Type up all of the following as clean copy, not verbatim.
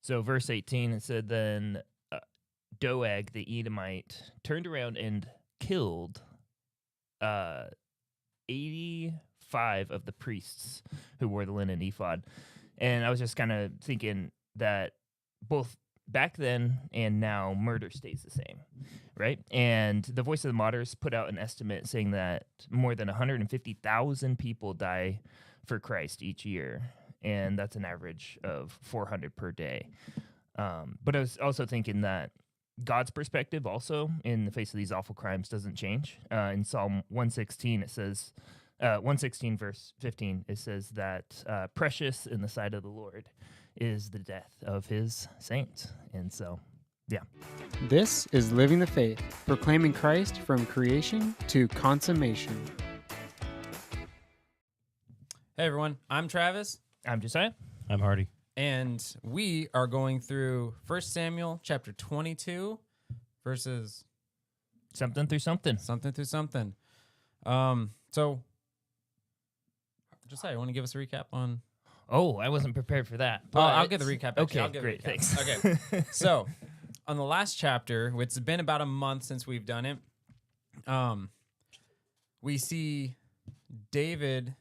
So verse 18, it said, then Doeg the Edomite turned around and killed 85 of the priests who wore the linen ephod. And I was just kind of thinking that both back then and now, murder stays the same, right? And the Voice of the Martyrs put out an estimate saying that more than 150,000 people die for Christ each year, and that's an average of 400 per day. But I was also thinking that God's perspective also in the face of these awful crimes doesn't change. In Psalm 116, it says, 116 verse 15, it says that precious in the sight of the Lord is the death of his saints. And so, yeah. This is Living the Faith, proclaiming Christ from creation to consummation. Hey everyone, I'm Travis. I'm Josiah. I'm Hardy. And we are going through 1 Samuel chapter 22, verses Something through something. something through something. So, Josiah, you want to give us a recap on... Oh, I wasn't prepared for that. Oh, I'll get the recap. Actually. Okay, I'll give great, the recap. thanks. Okay, so on the last chapter, it's been about a month since we've done it, we see David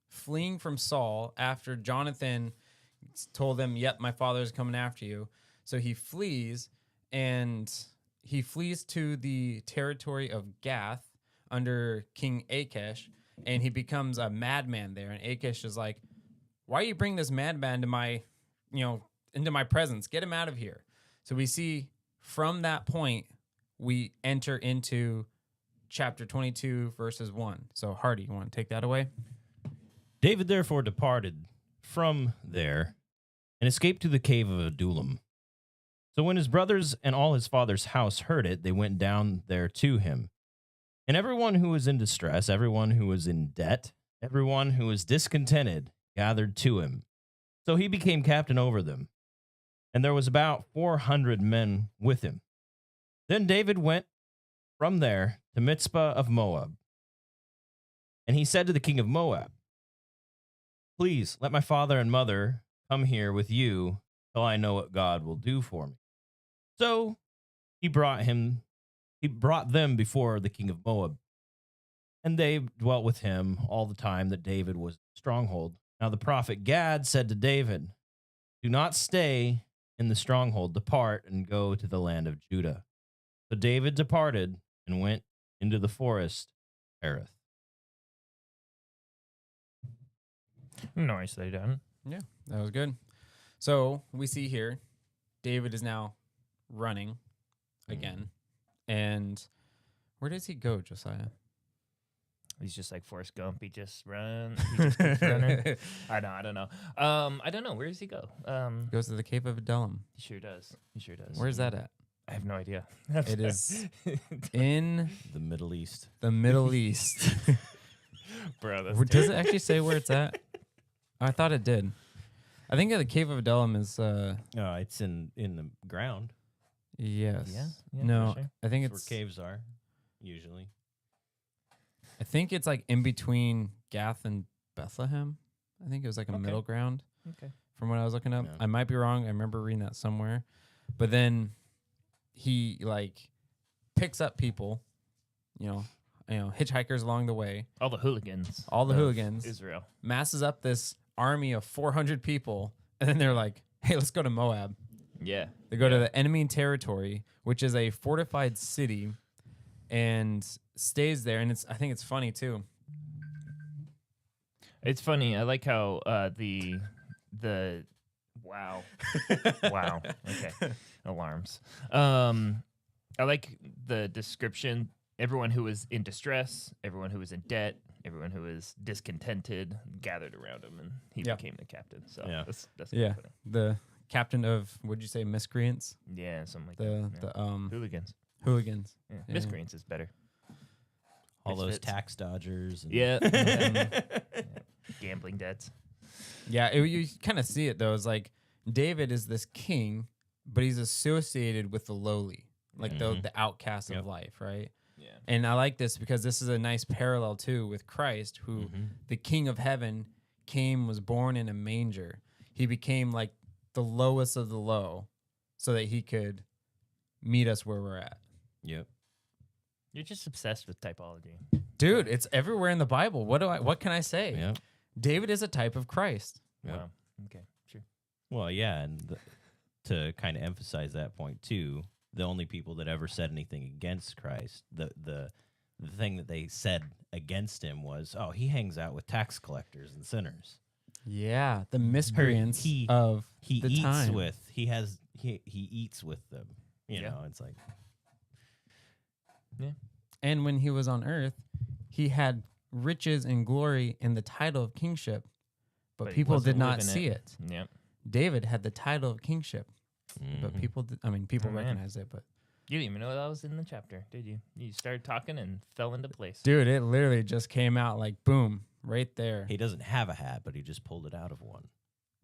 fleeing from Saul after Jonathan told him, yep, my father is coming after you. So he flees, and he flees to the territory of Gath under King Achish, and he becomes a madman there. And Achish is like, why you bring this madman to my, into my presence? Get him out of here. So we see from that point, we enter into chapter 22, verses 1. So Hardy, you want to take that away? David therefore departed from there and escaped to the cave of Adullam. So when his brothers and all his father's house heard it, they went down there to him. And everyone who was in distress, everyone who was in debt, everyone who was discontented, gathered to him. So he became captain over them. And there was about 400 men with him. Then David went from there to Mizpah of Moab. And he said to the king of Moab, please let my father and mother come here with you till I know what God will do for me. So he brought them before the king of Moab. And they dwelt with him all the time that David was in the stronghold. Now the prophet Gad said to David, do not stay in the stronghold, depart and go to the land of Judah. So David departed and went into the forest of Hereth. Nicely done. Yeah, that was good. So we see here, David is now running again. And where does he go, Josiah? He's just like Forrest Gump. He just runs. He just keeps running. I don't know. I don't know. Where does he go? Goes to the cave of Adullam. He sure does. He sure does. Where's that at? I have no idea. It is in The Middle East. the Middle East. Bro, that's Does it actually say where it's at? I thought it did. I think the cave of Adullam is... It's in the ground. yes. Yeah, no, for sure. I think That's where caves are, usually. I think it's like in between Gath and Bethlehem. I think it was like a middle ground. Okay. From what I was looking up. Yeah. I might be wrong. I remember reading that somewhere. But then he picks up people, hitchhikers along the way. All the hooligans. All the of hooligans. Israel. Masses up this army of 400 people, and then they're like, hey, let's go to Moab. Yeah. They go to the enemy territory, which is a fortified city, and stays there. And I think it's funny too. It's funny. I like how the wow. Wow. Okay. Alarms. I like the description. Everyone who was in distress, everyone who was in debt, everyone who was discontented gathered around him, and he became the captain. So Yeah. that's Yeah. funny. The captain of, what'd you say, miscreants? Yeah, something like The that. Yeah. Hooligans. hooligans. Yeah. Yeah. Miscreants is better. All those Misfits. tax dodgers. And Yeah. Yeah. Gambling debts. Yeah, you kind of see it, though. It's like David is this king, but he's associated with the lowly, like the outcast of life, right? Yeah. And I like this because this is a nice parallel, too, with Christ, who the king of heaven was born in a manger. He became like the lowest of the low so that he could meet us where we're at. Yep. You're just obsessed with typology. Dude, it's everywhere in the Bible. What can I say? Yep. David is a type of Christ. Yep. Wow. Okay. Sure. Well, yeah, and to kind of emphasize that point too, the only people that ever said anything against Christ, the thing that they said against him was, "Oh, he hangs out with tax collectors and sinners." Yeah, the miscreants he of He the eats time. with he eats with them. You Yeah. know, it's like And when he was on earth, he had riches and glory and the title of kingship, but But he people did wasn't not living see it. Yep. David had the title of kingship, but mhm. people people Oh, man. recognized it, but You didn't even know that was in the chapter, did you? You started talking and fell into place. dude, it literally just came out like boom, right there. He doesn't have a hat, but he just pulled it out of one.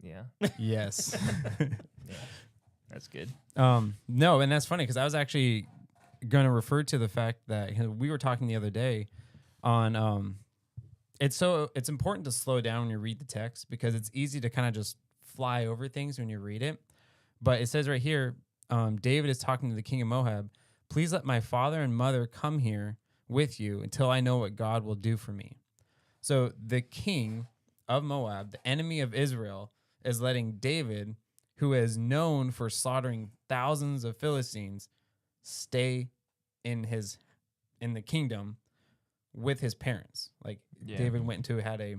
Yeah. Yes. Yeah. That's good. No, and that's funny because I was actually going to refer to the fact that we were talking the other day on it's important to slow down when you read the text because it's easy to kind of just fly over things when you read it. But it says right here, David is talking to the king of Moab. Please let my father and mother come here with you until I know what God will do for me. So the king of Moab, the enemy of Israel, is letting David, who is known for slaughtering thousands of Philistines, stay in the kingdom with his parents. Like Yeah. David went to had a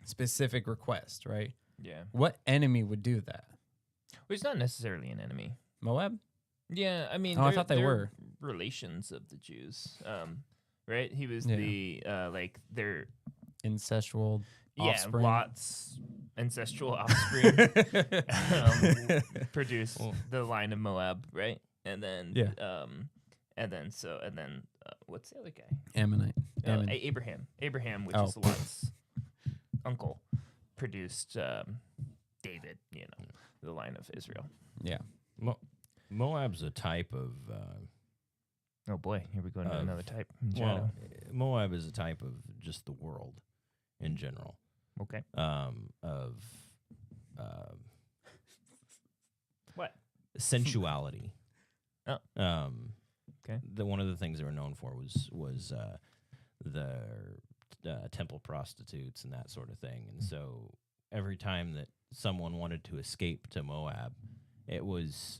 specific request, right? Yeah. What enemy would do that? Well, he's not necessarily an enemy. Moab? Yeah, I mean, Oh, I they're- thought they they're were. relations of the Jews. Right? He was Yeah. the like their Incestual yeah, offspring. Lot's ancestral offspring produced Well- the line of Moab, right? And then Yeah. what's the other guy? Ammonite. Ammon. Abraham. Abraham, which Oh. is Lot's uncle, produced David. You know, the line of Israel. Yeah. Moab's a type of Oh boy, here we go into Of- another type. well, Moab is a type of just the world in general. Okay. Of What? sensuality. Oh. Okay. One of the things they were known for was the temple prostitutes and that sort of thing. And so every time that someone wanted to escape to Moab, it was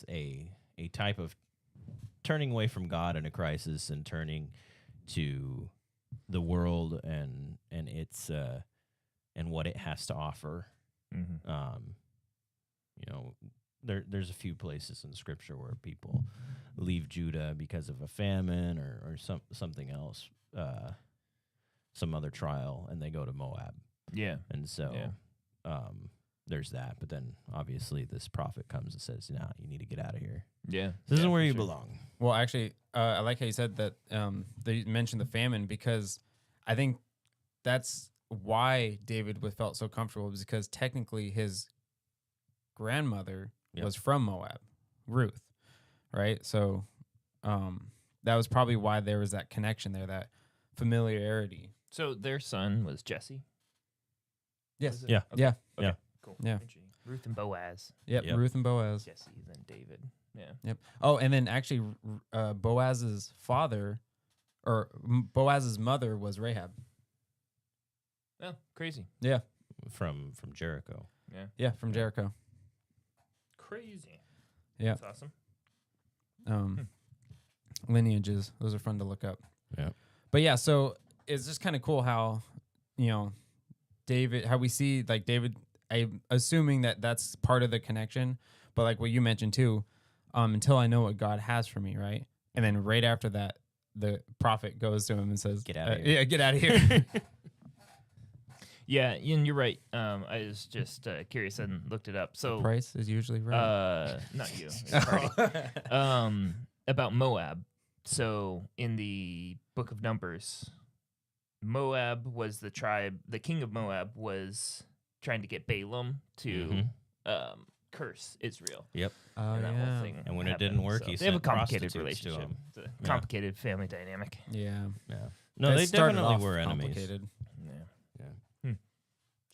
a type of turning away from God in a crisis and turning to the world and its and what it has to offer. Mm-hmm. You know, there's a few places in Scripture where people leave Judah because of a famine or something else, some other trial, and they go to Moab. Yeah. And so there's that. But then obviously this prophet comes and says, "No, you need to get out of here. Yeah. This isn't Yeah, where for you sure. belong." Well, actually, I like how you said that they mentioned the famine because I think that's why David felt so comfortable was because technically his grandmother Yep. was from Moab, Ruth, right? So that was probably why there was that connection there, that familiarity. So their son was Jesse. Yes. Was it? Yeah. Okay. Yeah. Okay. Yeah. Cool. Yeah. Interesting. Ruth and Boaz. Yep. Yep. Ruth and Boaz. Jesse, then David. Yeah. Yep. Oh, and then actually, Boaz's father, or Boaz's mother, was Rahab. Oh, crazy. Yeah. From Jericho. Yeah. Yeah, from Jericho. Crazy. Yeah. That's awesome. Lineages, those are fun to look up. Yeah. But yeah, so it's just kind of cool how, David, how we see like David, I'm assuming that that's part of the connection, but like what you mentioned too, until I know what God has for me, right? And then right after that, the prophet goes to him and says, Get outta here. Yeah, get out of here. Yeah, and you're right. I was just curious and looked it up. So Price is usually right. not you. it's Cardi. About Moab. So in the book of Numbers, Moab was the tribe. The king of Moab was trying to get Balaam to curse Israel. Yep. Oh, and that yeah. whole thing. And when it happened. didn't work, So he they have a sent complicated prostitutes to relationship. him. It's a Yeah. complicated family dynamic. Yeah. Yeah. No, It they started definitely off were enemies. complicated. Yeah. Yeah.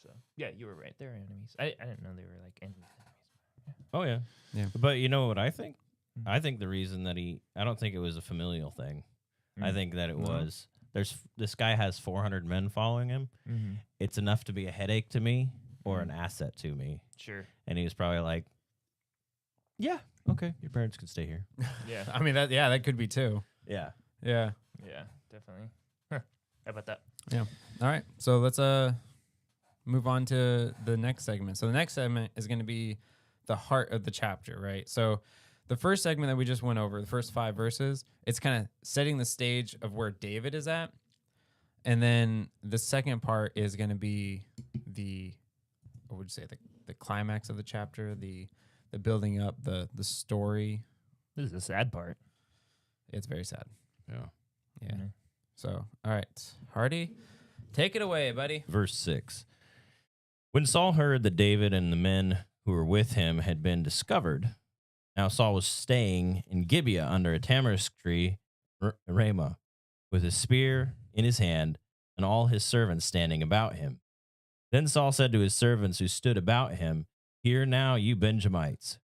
So yeah, you were right. They're enemies. I didn't know they were like enemies. Oh yeah. Yeah. But you know what I think? Mm. I think the reason that I don't think it was a familial thing. I Mm. think that it No? was this guy has 400 men following him. Mm-hmm. It's enough to be a headache to me or an asset to me. Sure. And he was probably like, yeah, okay, your parents can stay here. Yeah. I mean, that could be too. Yeah. Yeah. Yeah. Definitely. Huh. How about that? All right. So let's move on to the next segment. So the next segment is going to be the heart of the chapter, right? So the first segment that we just went over, the first 5 verses, it's kind of setting the stage of where David is at. And then the second part is going to be what would you say, the climax of the chapter, the building up, the story. This is the sad part. It's very sad. Yeah. Yeah. Mhm. So, all right. Hardy, take it away, buddy. Verse 6. When Saul heard that David and the men who were with him had been discovered, now Saul was staying in Gibeah under a tamarisk tree, Ramah, with his spear in his hand and all his servants standing about him. Then Saul said to his servants who stood about him, "Hear now, you Benjamites.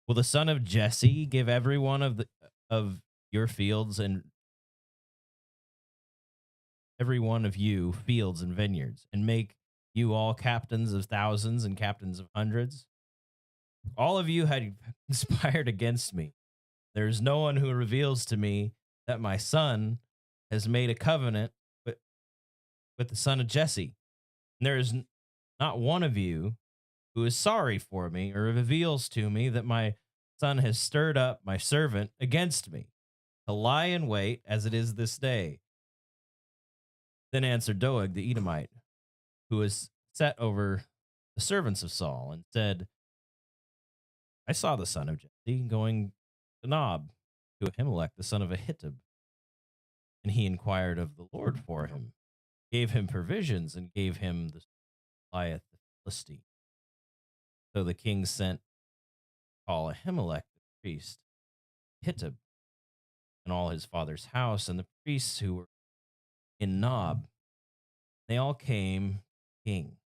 Will the son of Jesse give every one of your fields and every one of you fields and vineyards, and make you all captains of thousands and captains of hundreds? All of you had conspired against me. There is no one who reveals to me that my son has made a covenant with the son of Jesse. And there is not one of you who is sorry for me or reveals to me that my son has stirred up my servant against me, to lie in wait as it is this day." Then answered Doeg the Edomite, who was set over the servants of Saul, and said, "I saw the son of Jesse going to Nob, to Ahimelech the son of Ahitub. And he inquired of the Lord for him, gave him provisions, and gave him the Goliath the Philistine. So the king sent to call Ahimelech the priest, Ahitub, and all his father's house, and the priests who were in Nob. They all came, king.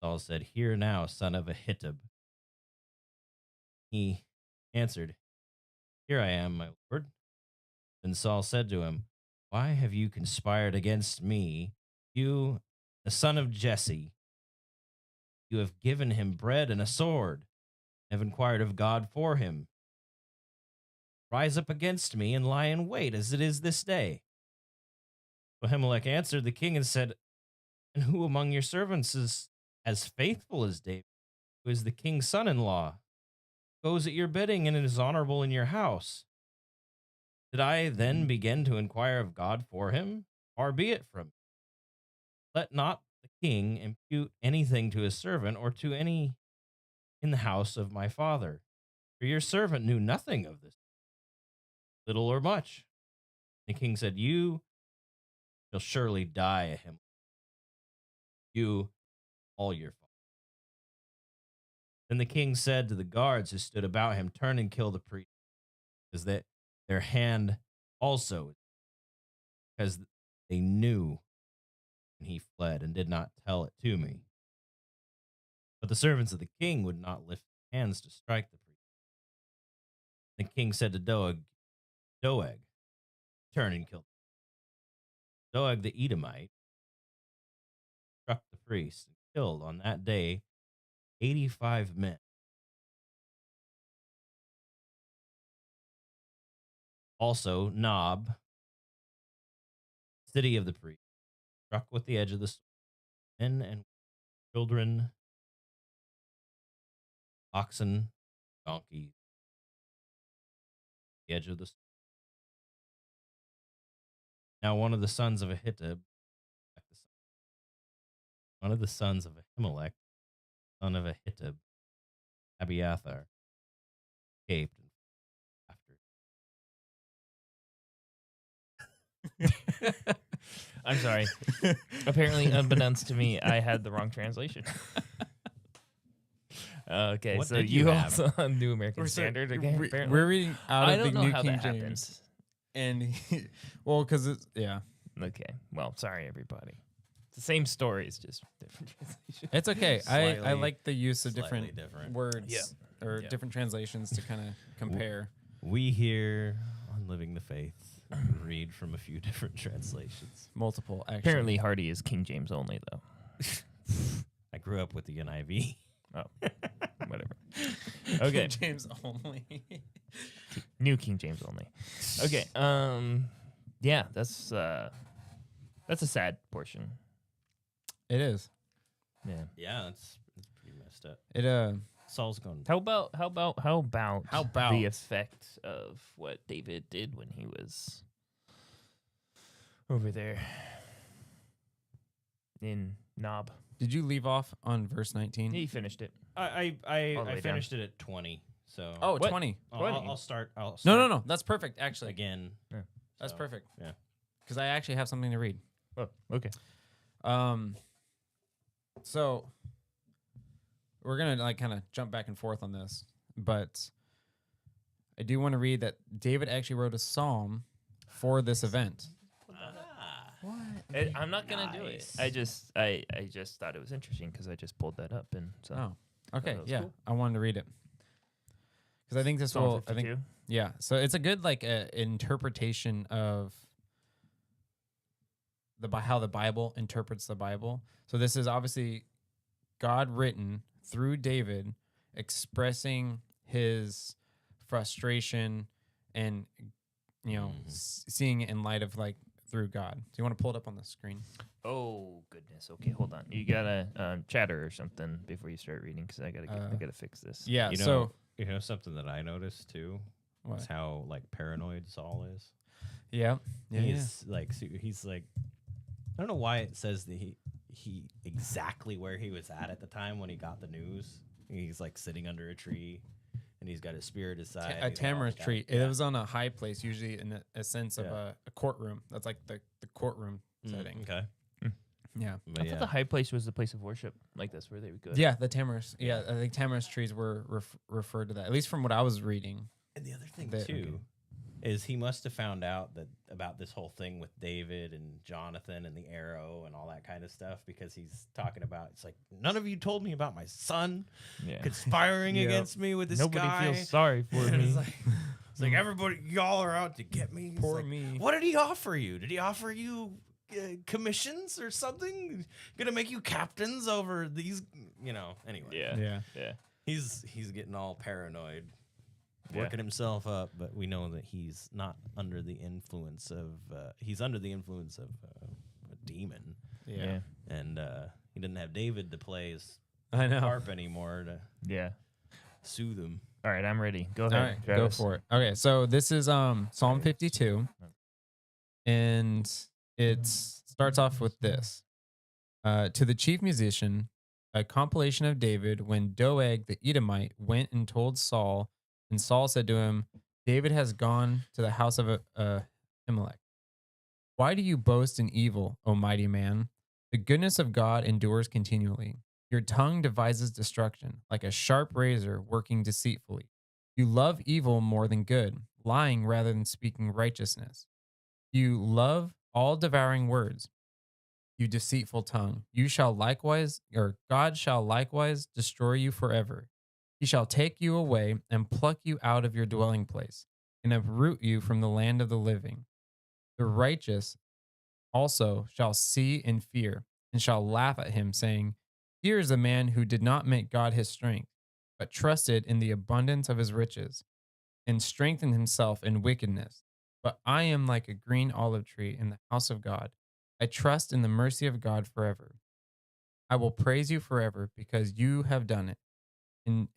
Saul said, "Hear now, son of Ahitub." He answered, "Here I am, my lord." Then Saul said to him, "Why have you conspired against me, you, the son of Jesse? You have given him bread and a sword, and have inquired of God for him. Rise up against me and lie in wait, as it is this day." So Ahimelech answered the king and said, "And who among your servants is as faithful as David, who is the king's son-in-law, goes at your bidding and is honorable in your house? Did I then begin to inquire of God for him? Far be it from me. Let not the king impute anything to his servant or to any in the house of my father, for your servant knew nothing of this, little or much." The king said, "You shall surely die a him, you, all your fathers." Then the king said to the guards who stood about him, "Turn and kill the priest, because that their hand also, because they knew." And he fled and did not tell it to me. But the servants of the king would not lift hands to strike the priest. The king said to Doeg, "Turn and kill." Doeg the Edomite struck the priest and killed on that day 85 men. Also, Nob, city of the priest, struck with the edge of the sword men and children, oxen, donkeys, the edge of the sword. Now one of the sons of Ahitub, one of the sons of Ahimelech, son of Ahitub, Abiathar, escaped after. I'm sorry. Apparently, unbeknownst to me, I had the wrong translation. Okay, What so did you you have? also on New American Standard again. Apparently, We're reading out I of the don't know New how King that James. happens. And well, because it's Okay, well, sorry everybody. It's the same story. It's just different translation. It's okay. I Slightly- like the use of slightly different, different. words Yeah. or Yeah. different translations to kind of compare. We here on Living the Faith read from a few different translations. Multiple, actually. Apparently, Hardy is King James only, though. I grew up with the NIV. Oh, whatever. Okay, James only. New King James only. Okay. Yeah, that's a sad portion. It is. Yeah. Yeah, it's pretty messed up. It Saul's gone. How about How about? the effect of what David did when he was over there in Nob? Did you leave off on verse 19? He finished it. I All the way down. finished it at 20. So Oh, What? 20. I'll start. No. That's perfect, actually. again. That's So, perfect. Yeah. Because I actually have something to read. Oh, okay. So we're gonna like kind of jump back and forth on this, but I do want to read that David actually wrote a psalm for this event. I'm not gonna do it. I just thought it was interesting because I just pulled that up and so. Oh, okay, that was yeah, cool. I wanted to read it because I think this Psalm will. 52. Yeah, so it's a good like interpretation of how the Bible interprets the Bible. So this is obviously God written through David, expressing his frustration and seeing it in light of like through God. Do you want to pull it up on the screen? Oh goodness. Okay, hold on. You gotta chatter or something before you start reading because I gotta fix this. Yeah. You know, So you know something that I noticed too what? is how like paranoid Saul is. Yeah. He's like I don't know why it says that he exactly where he was at the time when he got the news. He's like sitting under a tree, and he's got his spear at his side. A tamarisk tree. Yeah. It was on a high place, usually in a sense of a courtroom. That's like the courtroom setting. Okay. Yeah. But I thought the high place was the place of worship. Like that's where they would go. Yeah, the tamarisk. Yeah, I think tamarisk trees were referred to that, at least from what I was reading. And the other thing That- too is he must have found out that about this whole thing with David and Jonathan and the arrow and all that kind of stuff because he's talking about it's like none of you told me about my son Yeah. conspiring Yep. against me with this Nobody guy. feels sorry for And me. it's like everybody, y'all are out to get me. It's Poor like, me. What did he offer you? Did he offer you commissions or something? Gonna make you captains over these? Anyway. Yeah. He's getting all paranoid, Yeah. working himself up. But we know that he's not under the influence of. He's under the influence of a demon, Yeah. and he didn't have David to play his I know. harp anymore to Yeah. soothe him. All right, I'm ready. Go All ahead. right, go Travis. for it. Okay, so this is Psalm 52, and it starts off with this: to the chief musician, a compilation of David when Doeg the Edomite went and told Saul, and Saul said to him, "David has gone to the house of Ahimelech. Why do you boast in evil, O mighty man? The goodness of God endures continually. Your tongue devises destruction, like a sharp razor working deceitfully. You love evil more than good, lying rather than speaking righteousness. You love all devouring words. You deceitful tongue. God shall likewise destroy you forever. He shall take you away and pluck you out of your dwelling place and uproot you from the land of the living. The righteous also shall see and fear and shall laugh at him, saying, Here is a man who did not make God his strength, but trusted in the abundance of his riches and strengthened himself in wickedness. But I am like a green olive tree in the house of God. I trust in the mercy of God forever. I will praise you forever because you have done it.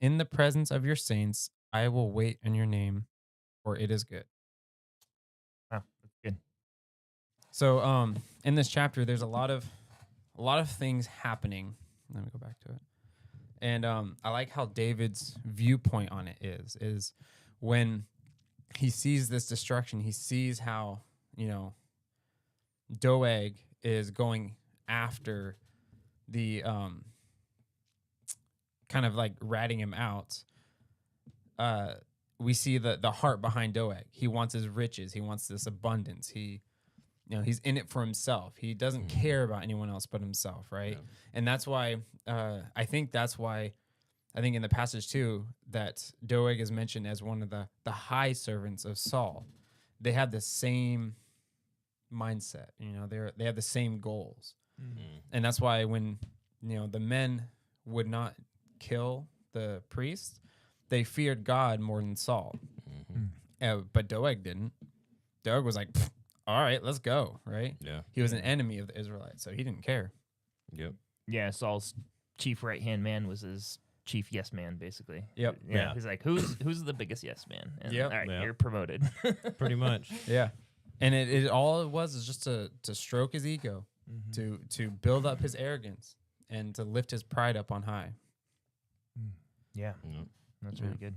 In the presence of your saints, I will wait on your name, for it is good. Wow, that's good. So, in this chapter, there's a lot of things happening. Let me go back to it. And I like how David's viewpoint on it is when he sees this destruction, he sees how, Doeg is going after the kind of like ratting him out. We see the heart behind Doeg. He wants his riches. He wants this abundance. He he's in it for himself. He doesn't care about anyone else but himself, right? Yeah. And that's why I think in the passage too that Doeg is mentioned as one of the high servants of Saul. They have the same mindset, they have the same goals. And that's why when the men would not kill the priest, they feared God more than Saul. But Doeg didn't. Doeg was like, all right, let's go, right? Yeah. He was an enemy of the Israelites, so he didn't care. Yep. Yeah, Saul's chief right hand man was his chief yes man, basically. Yep. Yeah. Yeah. He's like, who's the biggest yes man? And, Yep. all right, Yeah. you're promoted. Pretty much. Yeah. And it all it was is just to stroke his ego, to build up his arrogance, and to lift his pride up on high. Yeah, Yep. that's really good.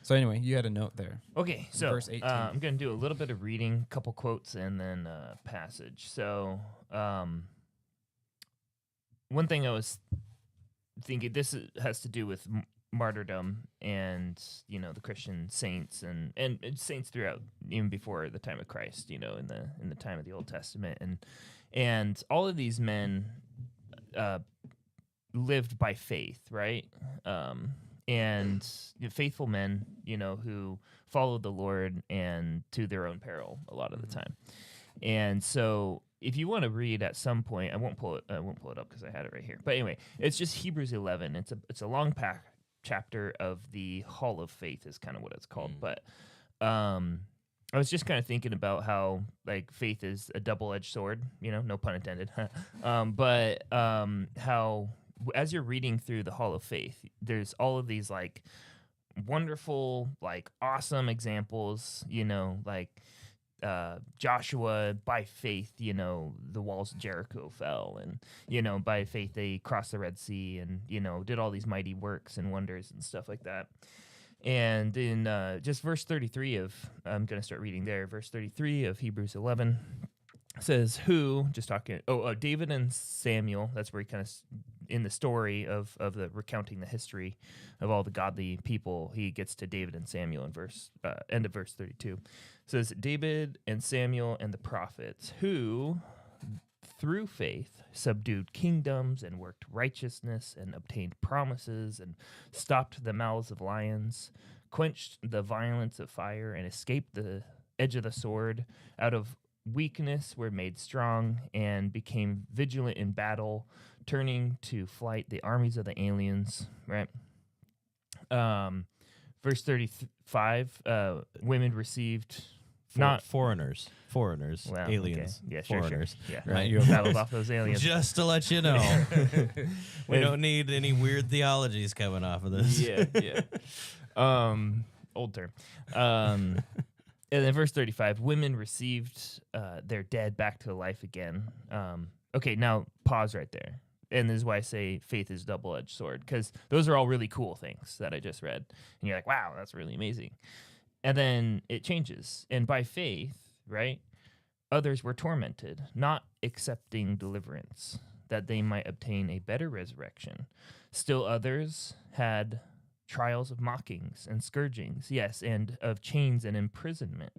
So anyway, you had a note there. Okay, so Verse 18. I'm going to do a little bit of reading, couple quotes, and then passage. So one thing I was thinking, has to do with martyrdom and, the Christian saints and saints throughout, even before the time of Christ, in the time of the Old Testament. And all of these men lived by faith, right? And faithful men, who followed the Lord and to their own peril a lot of the time. And so, if you want to read at some point, I won't pull it up because I had it right here. But anyway, it's just Hebrews 11. It's a long chapter of the Hall of Faith is kind of what it's called. But I was just kind of thinking about how like faith is a double-edged sword. No pun intended. But how, as you're reading through the Hall of Faith, there's all of these like wonderful, like awesome examples, like Joshua, by faith, the walls of Jericho fell, and, by faith they crossed the Red Sea and, did all these mighty works and wonders and stuff like that. And in just verse 33 I'm going to start reading there, verse 33 of Hebrews 11 says, David and Samuel, that's where he kind of, in the story of the recounting the history of all the godly people, he gets to David and Samuel in end of verse 32. It says, David and Samuel and the prophets, who through faith subdued kingdoms and worked righteousness and obtained promises and stopped the mouths of lions, quenched the violence of fire and escaped the edge of the sword, out of weakness were made strong and became vigilant in battle, turning to flight the armies of the aliens, right? Verse 35, women received not foreigners, well, aliens, okay. Yeah, sure, foreigners. Sure. Yeah, Right. You battled off those aliens. Just to let you know, we don't need any weird theologies coming off of this. Yeah. Old term. And then verse 35, women received their dead back to life again. Okay, now pause right there. And this is why I say faith is a double-edged sword, because those are all really cool things that I just read. And you're like, wow, that's really amazing. And then it changes. And by faith, right, others were tormented, not accepting deliverance, that they might obtain a better resurrection. Still others had trials of mockings and scourgings, yes, and of chains and imprisonment.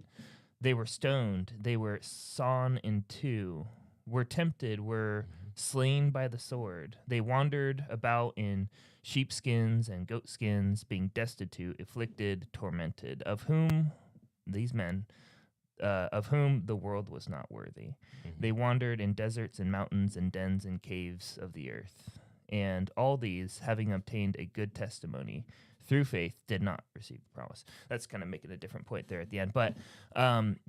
They were stoned, they were sawn in two, were tempted, were slain by the sword. They wandered about in sheepskins and goatskins, being destitute, afflicted, tormented, of whom these men, of whom the world was not worthy. They wandered in deserts and mountains and dens and caves of the earth. And all these, having obtained a good testimony through faith, did not receive the promise. That's kind of making a different point there at the end. But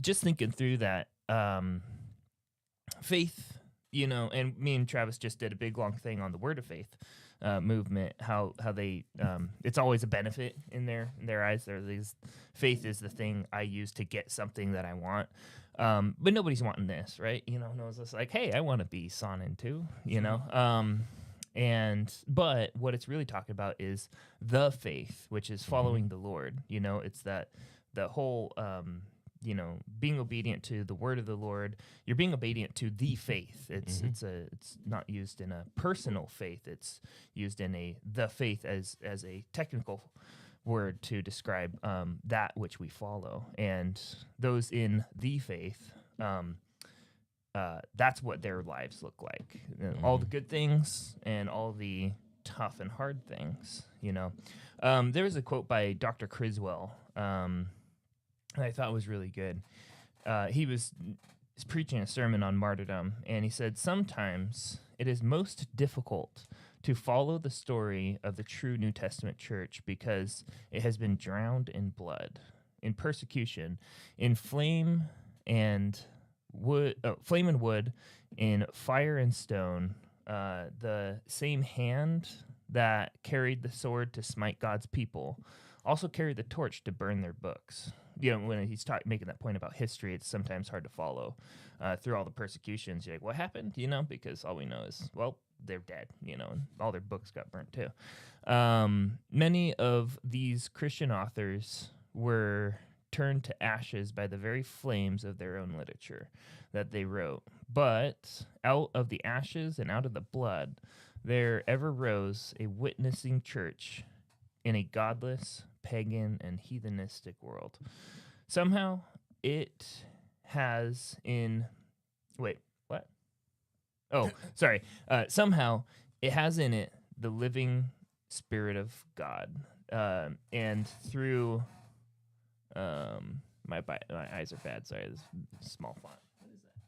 just thinking through that, faith, and me and Travis just did a big, long thing on the Word of Faith movement, how they, it's always a benefit in their eyes. Faith is the thing I use to get something that I want. But nobody's wanting this, right? No one's just like, hey, I want to be sawn in two, but what it's really talking about is the faith, which is following the Lord. It's that the whole, being obedient to the word of the Lord. You're being obedient to the faith. It's not used in a personal faith. It's used in the faith as a technical word to describe that which we follow. And those in the faith that's what their lives look like. All the good things and all the tough and hard things, There was a quote by Dr. Criswell that I thought was really good. He was preaching a sermon on martyrdom, and he said, sometimes it is most difficult to follow the story of the true New Testament church because it has been drowned in blood, in persecution, in flame and wood, in fire and stone. The same hand that carried the sword to smite God's people also carried the torch to burn their books. When he's making that point about history, it's sometimes hard to follow through all the persecutions. You're like, what happened? Because all we know is, well, they're dead, and all their books got burnt too. Many of these Christian authors were turned to ashes by the very flames of their own literature that they wrote. But out of the ashes and out of the blood, there ever rose a witnessing church in a godless, pagan, and heathenistic world. Somehow it has in... Wait, what? Oh, sorry. Somehow it has in it the living Spirit of God. And through... my eyes are bad. Sorry, this small font. What is that?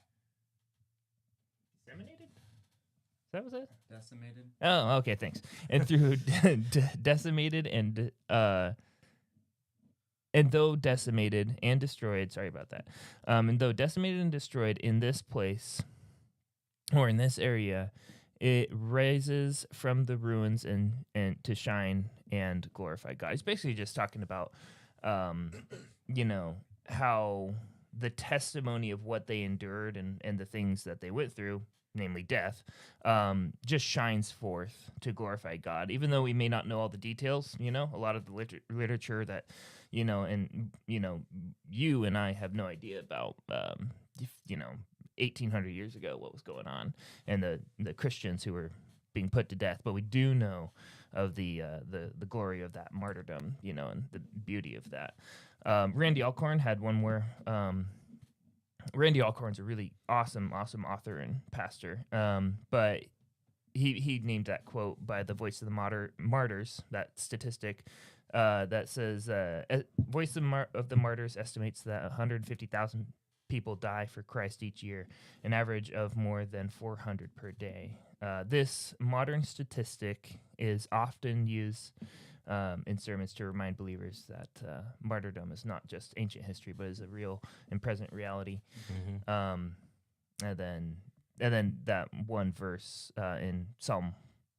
Disseminated? Is that was it? Decimated. Oh, okay, thanks. And through decimated and though decimated and destroyed, sorry about that. And though decimated and destroyed in this place or in this area, it rises from the ruins and to shine and glorify God. It's basically just talking about how the testimony of what they endured and the things that they went through, namely death, just shines forth to glorify God. Even though we may not know all the details, a lot of the literature that, you and I have no idea about, 1800 years ago, what was going on, and the Christians who were being put to death. But we do know of the glory of that martyrdom, and the beauty of that. Randy Alcorn had one where Randy Alcorn's a really awesome author and pastor. But he named that quote by the Voice of the Martyrs, that statistic that says, Voice of the Martyrs estimates that 150,000 people die for Christ each year, an average of more than 400 per day. This modern statistic is often used in sermons to remind believers that martyrdom is not just ancient history, but is a real and present reality. Mm-hmm. And then that one verse in Psalm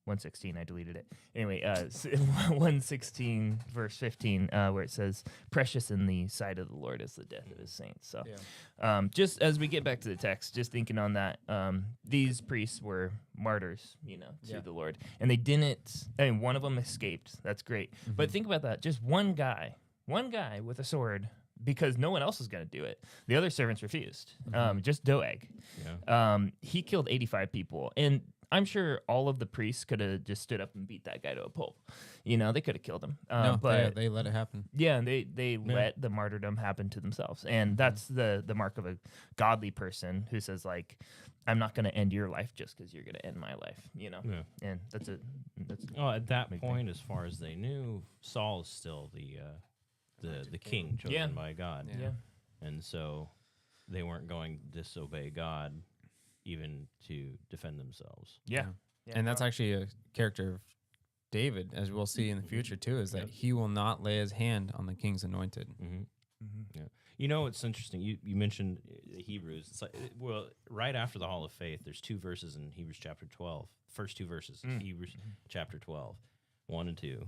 116, I deleted it. Anyway, 116 verse 15, where it says, "Precious in the sight of the Lord is the death of his saints." So, just as we get back to the text, just thinking on that, these priests were martyrs, to the Lord, and they didn't. I mean, one of them escaped. That's great, but think about that. Just one guy with a sword, because no one else was going to do it. The other servants refused. Just Doeg. Yeah. He killed 85 people, and I'm sure all of the priests could have just stood up and beat that guy to a pulp. They could have killed him. But they let it happen. Yeah, and they let the martyrdom happen to themselves. And that's the mark of a godly person who says, like, I'm not going to end your life just because you're going to end my life, Yeah. And that's at that point, as far as they knew, Saul is still the king chosen by God. Yeah. And so they weren't going to disobey God even to defend themselves. Yeah. And that's actually a character of David, as we'll see in the future too, is that he will not lay his hand on the king's anointed. Mm-hmm. Yeah. It's interesting. You mentioned Hebrews. It's like, well, right after the Hall of Faith, there's two verses in Hebrews chapter 12. First two verses, Hebrews chapter 12, 1 and 2.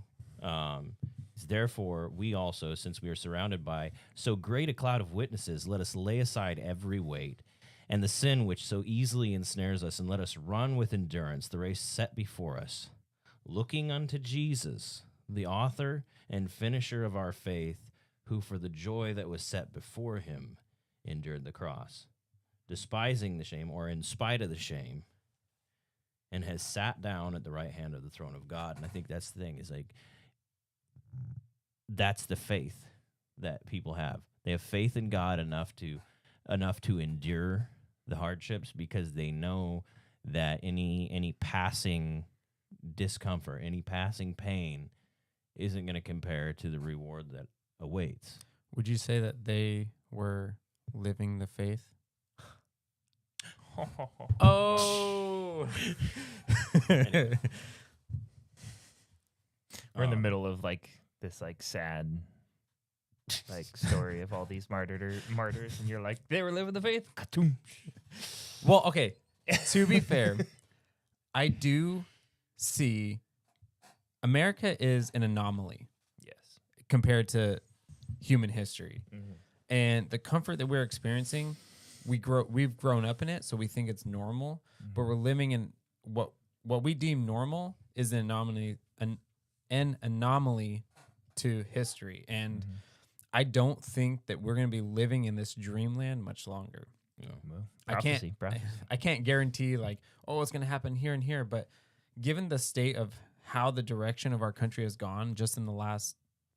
Therefore, we also, since we are surrounded by so great a cloud of witnesses, let us lay aside every weight and the sin which so easily ensnares us, and let us run with endurance the race set before us, looking unto Jesus, the author and finisher of our faith, who for the joy that was set before him endured the cross, despising the shame, or in spite of the shame, and has sat down at the right hand of the throne of God. And I think that's the thing, is like, that's the faith that people have. They have faith in God enough to enough to endure the hardships because they know that any passing discomfort, any passing pain isn't going to compare to the reward that awaits. Would you say that they were living the faith? Oh. Anyway. We're in the middle of like this like sad like story of all these martyrs, and you're like, they were living the faith. Ka-toom. Well, okay. To be fair, I do see America is an anomaly Yes. compared to human history. Mm-hmm. And the comfort that we're experiencing, we've grown up in it, so we think it's normal, but we're living in what we deem normal is an anomaly to history. And I don't think that we're going to be living in this dreamland much longer. Well, Prophecy. I can't guarantee like, oh, it's going to happen here and here, but given the state of how the direction of our country has gone just in the last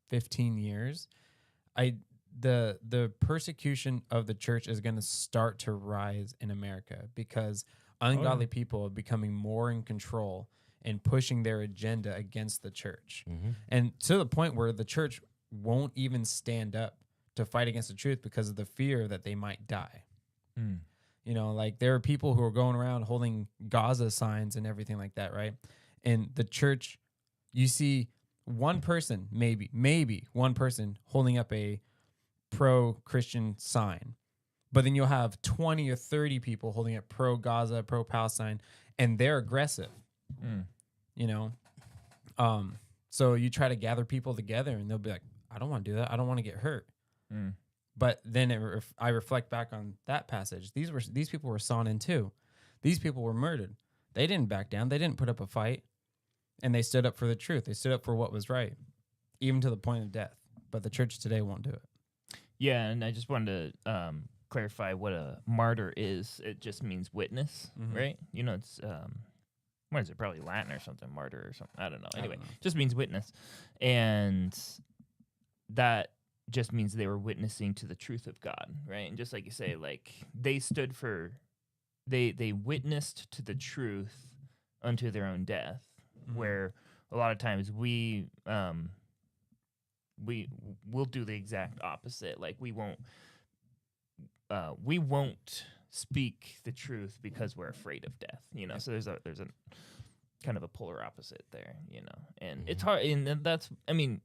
15 years, the persecution of the church is going to start to rise in America because ungodly people are becoming more in control and pushing their agenda against the church. And to the point where the church won't even stand up to fight against the truth because of the fear that they might die. You know, like there are people who are going around holding Gaza signs and everything like that, right? And the church, you see one person, maybe one person holding up a pro-Christian sign, but then you'll have 20 or 30 people holding up pro-Gaza, pro-Palestine, and they're aggressive, you know? So you try to gather people together and they'll be like, I don't want to do that. I don't want to get hurt. But then I reflect back on that passage. These people were sawn in two. These people were murdered. They didn't back down. They didn't put up a fight. And they stood up for the truth. They stood up for what was right, even to the point of death. But the church today won't do it. Yeah, and I just wanted to clarify what a martyr is. It just means witness, right? You know, it's what is it? Probably Latin or something. Martyr or something. I don't know. Anyway, just means witness, and that just means they were witnessing to the truth of God, right? And just like you say, like they stood for, they witnessed to the truth unto their own death. Where a lot of times we'll do the exact opposite. Like we won't speak the truth because we're afraid of death, you know. So there's a kind of a polar opposite there, you know. And it's hard, and that's, I mean,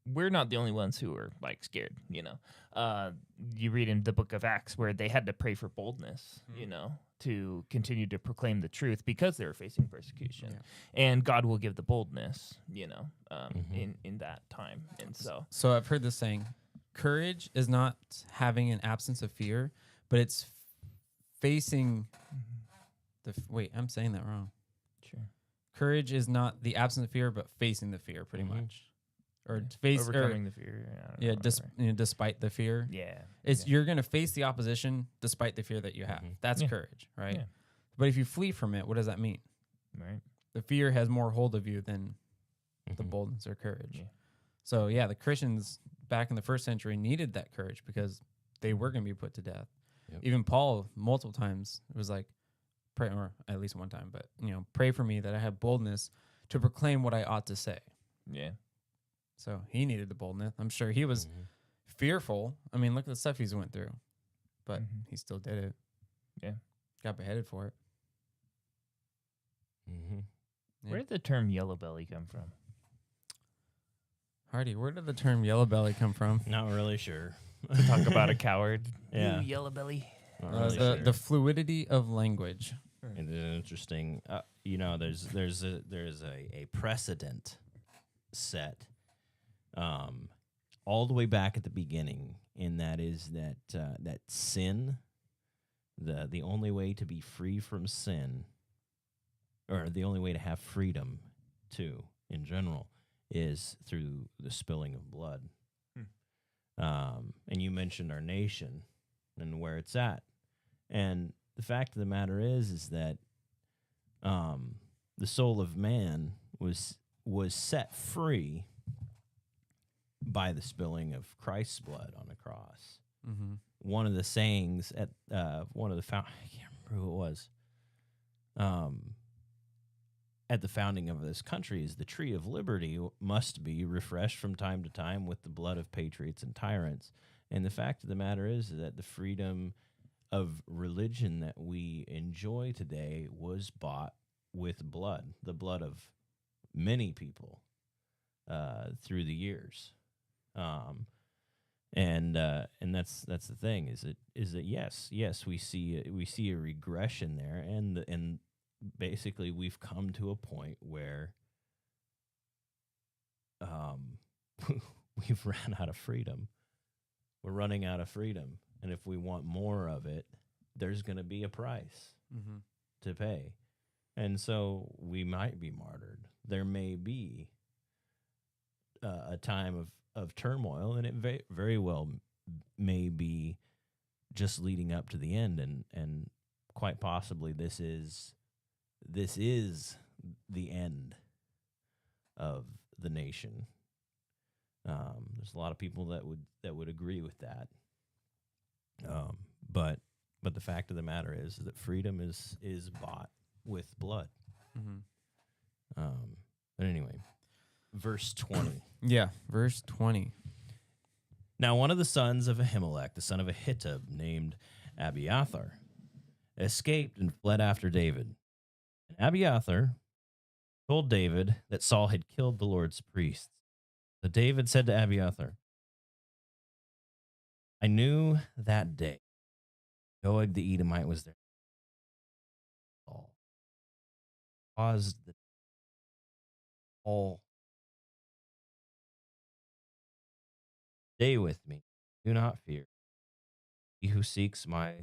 we're not the only ones who are like scared, you know. You read in the book of Acts where they had to pray for boldness, you know, to continue to proclaim the truth because they were facing persecution. And God will give the boldness, you know, in that time. And so I've heard this saying, courage is not having an absence of fear, but it's facing wait, I'm saying that wrong. Sure. Courage is not the absence of fear, but facing the fear, pretty much. Or overcoming the fear. Despite the fear. Yeah. You're going to face the opposition despite the fear that you have. That's courage, right? Yeah. But if you flee from it, what does that mean? Right. The fear has more hold of you than the boldness or courage. Yeah. So, yeah, the Christians back in the first century needed that courage because they were going to be put to death. Yep. Even Paul, multiple times, it was like, pray, or at least one time, but, you know, pray for me that I have boldness to proclaim what I ought to say. Yeah. So he needed the boldness. I'm sure he was fearful. I mean, look at the stuff he's went through. But he still did it. Yeah. Got beheaded for it. Yeah. Where did the term yellow belly come from? Hardy, where did the term yellow belly come from? Not really sure. Talk about a coward. Yeah. Ooh, yellow belly. The fluidity of language. It's interesting. You know, there's a precedent set all the way back at the beginning, and that is that sin, the only way to be free from sin, or the only way to have freedom too in general, is through the spilling of blood. And you mentioned our nation and where it's at, and the fact of the matter is that the soul of man was set free by the spilling of Christ's blood on the cross. Mm-hmm. one of the sayings at one of the I can't remember who it was. At the founding of this country is the tree of liberty must be refreshed from time to time with the blood of patriots and tyrants. And the fact of the matter is that the freedom of religion that we enjoy today was bought with blood, the blood of many people through the years. And that's the thing is that yes we see a regression there, and basically we've come to a point where we've ran out of freedom. We're running out of freedom, and if we want more of it, there's going to be a price to pay, and so we might be martyred. There may be a time of turmoil, and it very well may be just leading up to the end, and quite possibly this is the end of the nation. There's a lot of people that would agree with that, but the fact of the matter is that freedom is bought with blood. But anyway, verse 20. Yeah, verse 20. Now one of the sons of Ahimelech, the son of Ahitub, named Abiathar, escaped and fled after David. And Abiathar told David that Saul had killed the Lord's priests. So David said to Abiathar, I knew that day Doeg the Edomite was there. Saul caused the all stay with me. Do not fear. He who seeks my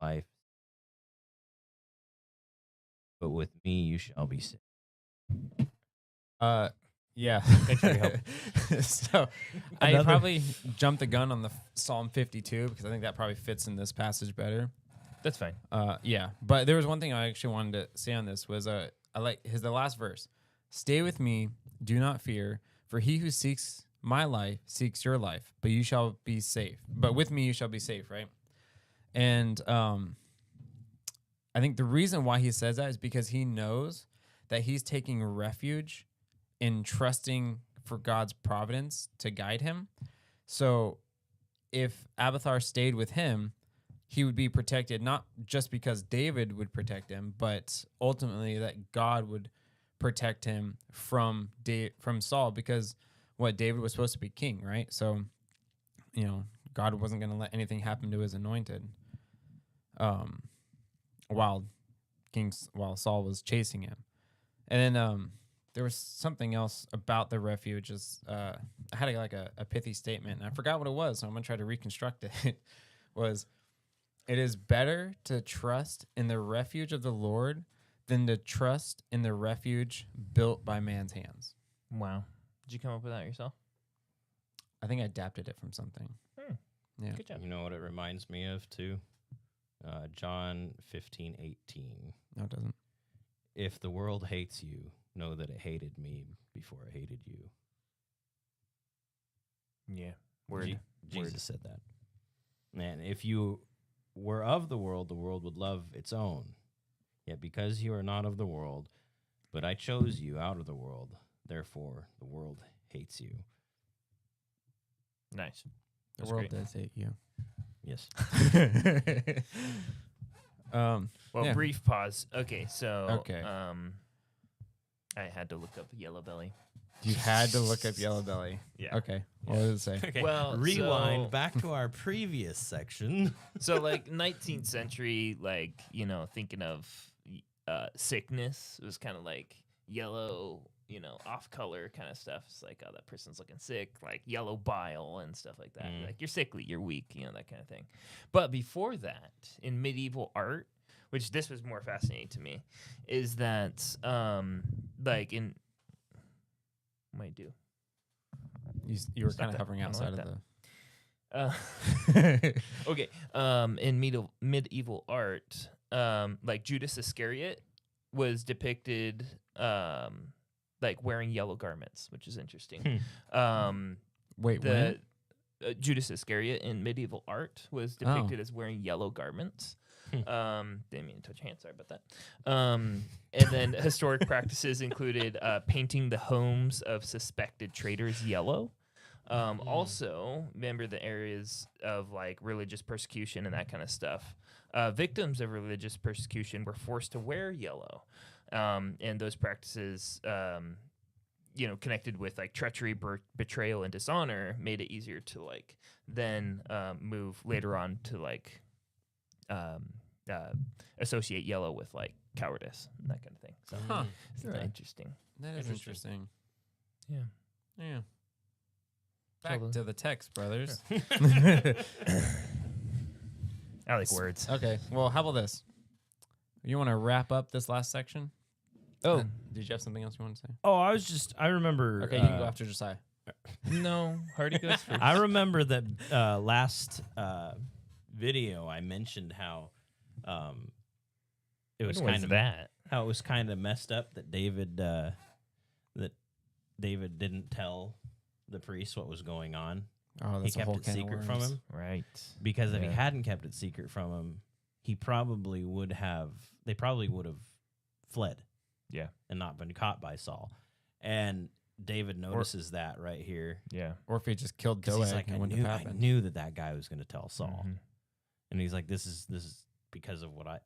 life, but with me you shall be saved. Yeah. Thanks for your help. So I probably jumped the gun on the Psalm 52 because I think that probably fits in this passage better. That's fine. Yeah, but there was one thing I actually wanted to say on this was I like the last verse. Stay with me, do not fear, for he who seeks my life seeks your life, but you shall be safe. But with me you shall be safe, right? And I think the reason why he says that is because he knows that he's taking refuge in trusting for God's providence to guide him. So if Abiathar stayed with him, he would be protected, not just because David would protect him, but ultimately that God would protect him from Saul, because David was supposed to be king, right? So, God wasn't going to let anything happen to his anointed. While Saul was chasing him. And then there was something else about the refuge. I had a pithy statement, and I forgot what it was, so I'm going to try to reconstruct it. It is better to trust in the refuge of the Lord than to trust in the refuge built by man's hands. Wow. Did you come up with that yourself? I think I adapted it from something. Yeah. Good job. You know what it reminds me of too? John 15:18. No, it doesn't. If the world hates you, know that it hated me before it hated you. Yeah. Word. Jesus said that. And if you were of the world would love its own. Yet because you are not of the world, but I chose you out of the world, therefore the world hates you. Nice. The That's world great. does hate you. Yes. Well, Yeah. brief pause. Okay, so Okay. I had to look up Yellow Belly. You had to look up Yellow Belly. Yeah. Okay. What did it say? Okay. Well, rewind so- back to our previous section. So, like 19th century, thinking of sickness, it was kind of like yellow, off color kind of stuff. It's like, oh, that person's looking sick, like yellow bile and stuff like that. Like, you're sickly, you're weak, that kind of thing. But before that, in medieval art, which this was more fascinating to me, is that what I do? You were Stop kind of that. hovering I don't outside like of the. Okay. In medieval art, like Judas Iscariot was depicted like wearing yellow garments, which is interesting. Wait, when? Judas Iscariot in medieval art was depicted as wearing yellow garments. Didn't mean to touch your hand. Sorry about that. And then historic practices included painting the homes of suspected traitors yellow. Also, remember the areas of like religious persecution and that kind of stuff. Victims of religious persecution were forced to wear yellow, and those practices, connected with like treachery, betrayal, and dishonor, made it easier to like then move later on to like associate yellow with like cowardice and that kind of thing. So it's Right. interesting. That is interesting. Yeah. Yeah. Back Totally. to the text, brothers. I like words. Okay. Well, how about this? You want to wrap up this last section? Oh, Did you have something else you want to say? Oh, I remember. Okay, you can go after Josiah. no. Hardy goes first. I remember that last video I mentioned how it was When kind of that. how it was kind of messed up that David didn't tell the priest what was going on. Oh, He that's a kept whole it can of secret from worms. him Right. because if he Yeah. hadn't kept it secret from him, he probably would have. They probably would have fled. Yeah. And not been caught by Saul. And David notices that right here. Yeah. Or if he just killed Because Doeg, he's like, it I wouldn't have knew happened. that guy was going to tell Saul. Mhm. And he's like, this is because of what I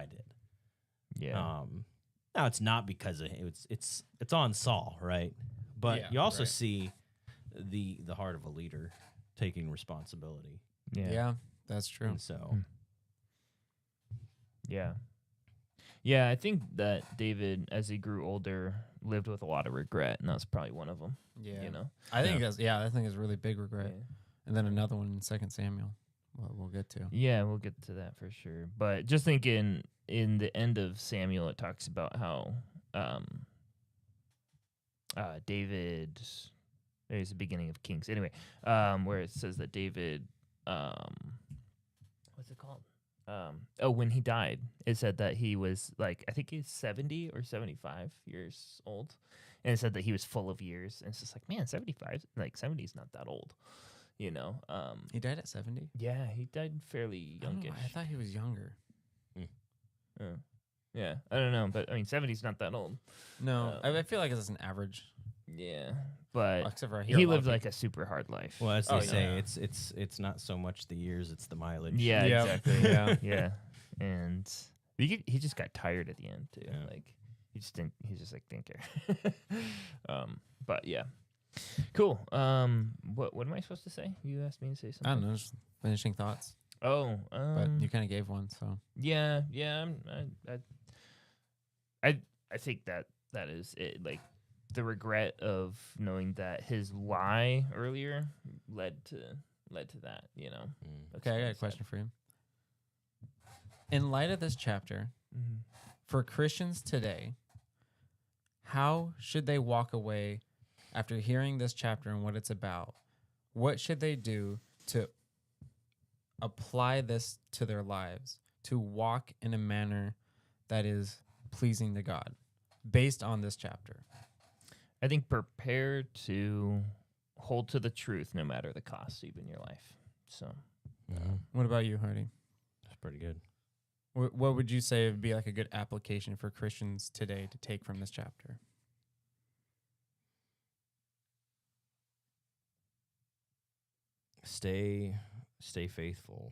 did. Yeah. Now it's not because of him. It's on Saul, right? But Yeah, you also right. see the heart of a leader taking responsibility. Yeah, that's true. And so Hmm. Yeah. Yeah, I think that David, as he grew older, lived with a lot of regret, and that's probably one of them. Yeah. You know? I think that's I think it's a really big regret. Yeah. And then another one in 2 Samuel. We'll get to. Yeah, we'll get to that for sure. But just thinking in the end of Samuel, it talks about how David, there's the beginning of Kings. Anyway, where it says that David, what's it called? When he died, it said that he was like, I think he's 70 or 75 years old. And it said that he was full of years. And it's just like, man, 75, like 70 is not that old, you know? He died at 70? Yeah, he died fairly I don't know, youngish. I thought he was younger. Yeah, I don't know, but I mean, 70 is not that old. No, I feel like it's an average. Yeah, but Except for I hear he a lot lived of like a super hard life. well, as they Oh, say, yeah. it's not so much the years, it's the mileage. Yeah, Yeah. exactly. Yeah. yeah, and he just got tired at the end too. Yeah. Like he just didn't care. But yeah, cool. What am I supposed to say? You asked me to say something. I don't know, just finishing thoughts. Oh, But you kind of gave one, so. yeah. I think that is it. Like the regret of knowing that his lie earlier led to that. You know. Mm. Okay, I got a question for you. In light of this chapter, Mm-hmm. for Christians today, how should they walk away after hearing this chapter and what it's about? What should they do to apply this to their lives, to walk in a manner that is pleasing to God based on this chapter? I think prepare to hold to the truth no matter the cost, even in your life. So What about you, Hardy? That's pretty good. What would you say would be like a good application for Christians today to take from this chapter? Stay faithful,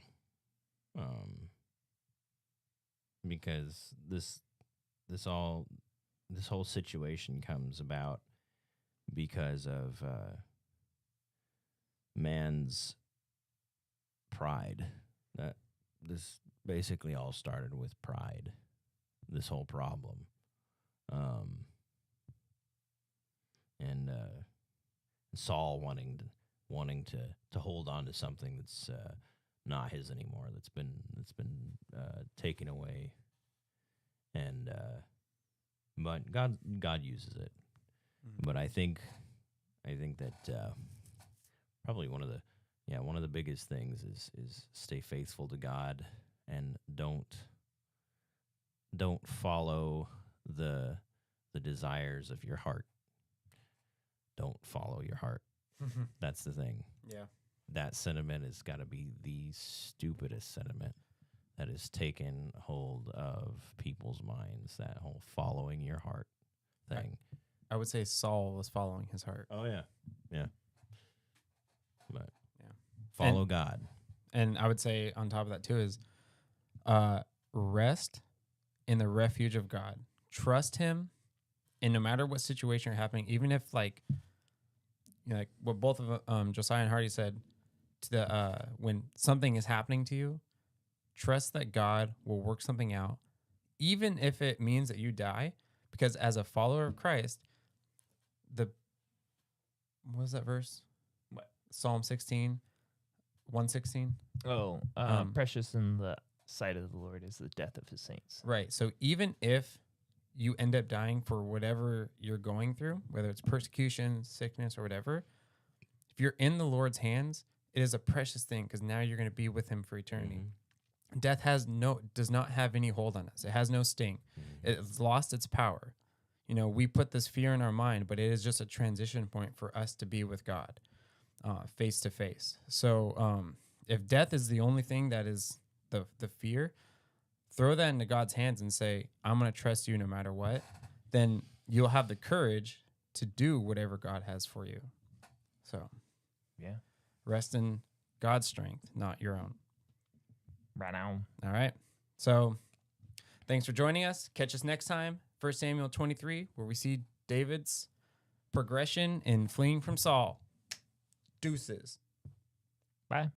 because this whole situation comes about because of man's pride. That this basically all started with pride. This whole problem, and Saul wanting to hold on to something that's not his anymore. That's been taken away, and but God uses it. But I think that probably one of the biggest things is stay faithful to God and don't follow the desires of your heart. Don't follow your heart. That's the thing. Yeah. that sentiment has got to be the stupidest sentiment that has taken hold of people's minds, that whole following your heart thing. I would say Saul was following his heart. Oh, yeah. Yeah. But Yeah. follow God. And I would say on top of that too is rest in the refuge of God. Trust him, and no matter what situation you're happening, even if like what both of Josiah and Hardy said, to the when something is happening to you, trust that God will work something out, even if it means that you die. Because as a follower of Christ, what was that verse? What? Psalm 16, 116. Oh, precious in the sight of the Lord is the death of his saints. Right. So even if you end up dying for whatever you're going through, whether it's persecution, sickness, or whatever, if you're in the Lord's hands, it is a precious thing because now you're going to be with him for eternity. Mm-hmm. Death does not have any hold on us. It has no sting. Mm-hmm. It's lost its power. We put this fear in our mind, but it is just a transition point for us to be with God face to face. So if death is the only thing that is the fear, throw that into God's hands and say, I'm going to trust you no matter what. Then you'll have the courage to do whatever God has for you. So, Yeah. rest in God's strength, not your own. Right on. All right. So, thanks for joining us. Catch us next time, 1 Samuel 23, where we see David's progression in fleeing from Saul. Deuces. Bye.